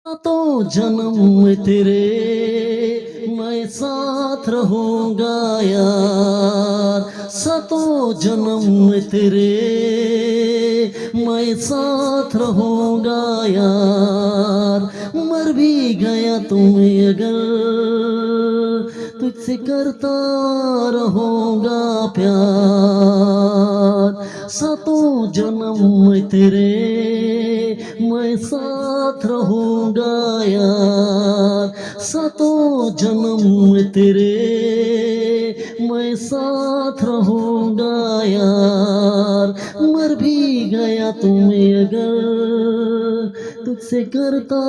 तो जन्म में तेरे मैं साथ रहूंगा यार, सतो जन्म में तेरे मैं साथ रहूंगा यार। मर भी गया तुम्हें अगर तुझसे करता रहूंगा प्यार, सतो जन्म में तेरे मैं साथ रहूंगा यार, सतो जन्म में तेरे मैं साथ रहूंगा यार। मर भी गया तुम्हें अगर तुझसे करता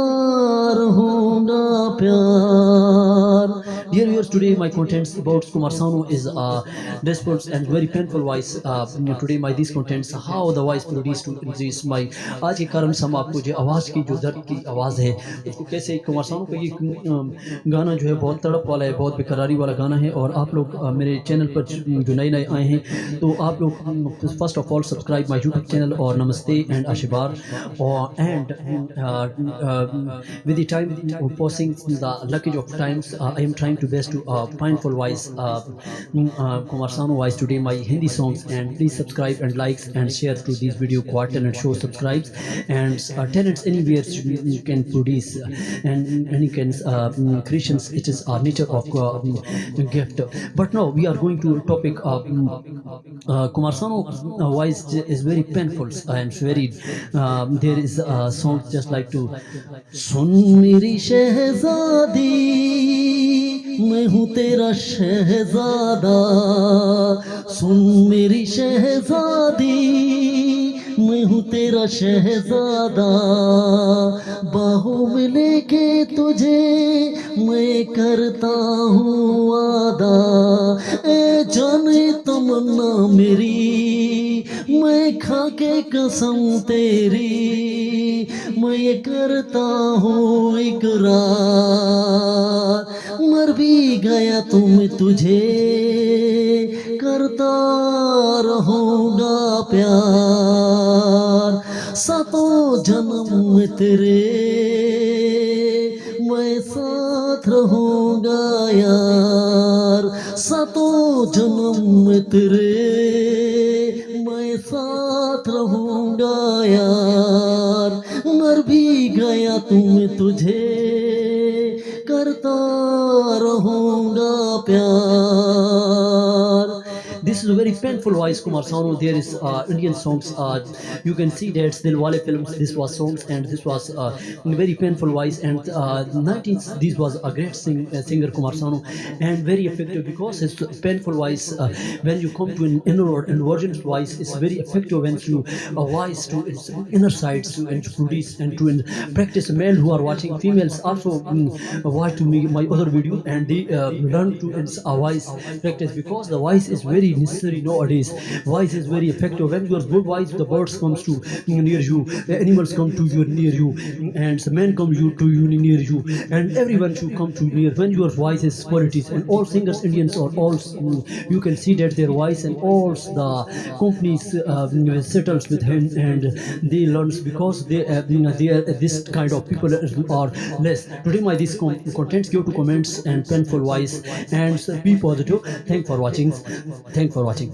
रहूंगा प्यार। Dear viewers, today my contents about Kumar Sanu is desperate and very painful voice. Today my these contents how the voice produced to increase my आज के कारण से हम आपको जो आवाज़ की जो दर्द की आवाज़ है उसको कैसे कुमार सानू का ये गाना जो है बहुत तड़प वाला है, बहुत बेकरारी वाला गाना है। और आप लोग मेरे चैनल पर जो नए नए आए हैं तो आप लोग first of all subscribe my YouTube channel और नमस्ते एंड आशीर्वाद और and with the time passing the luggage of times I am trying to best to painful voice Kumar Sanu voice today my Hindi songs, and please subscribe and likes and share to this video quarter and show subscribes and talents anywhere you can produce and any can creations. It is our nature of gift. But now we are going to topic of Kumar Sanu voice is very painful and very there is a song just like to सुन मेरी शहजादी मैं हूँ तेरा शहजादा, सुन मेरी शहजादी मैं हूँ तेरा शहजादा, बाहों में लेके तुझे मैं करता हूँ वादा। ए जाने तमन्ना मेरी मैं खा के कसम तेरी मैं ये करता हूँ इकरार। मर भी गया तुम तुझे करता रहूंगा प्यार, सातों जन्म में तेरे मैं साथ रहूंगा यार, सातों जन्म में तेरे मैं साथ रहूंगा यार। मर भी गया तुम तुझे करता रहूंगा प्यार। This is a very painful voice Kumar Sanu. There is Indian songs you can see that Dilwale films this was songs and this was very painful voice and 19th this was a great singer Kumar Sanu and very effective because his painful voice when you come to an inner and virgin voice is very effective when you voice to its inner sides to and to produce and to practice. Male who are watching females also watch to me my other video and they learn to its voice practice because the voice is very necessary nowadays. Voice is very effective when your good voice the birds comes to near you, animals come to you near you and the men come you to you near you and everyone should come to near when your voice is qualities. And all singers Indians or all you can see that their voice and all the companies settles with him and they learns because they are this kind of people are less. Today my this contents give to comments and painful voice and be positive. Thank for watching. Thank for watching.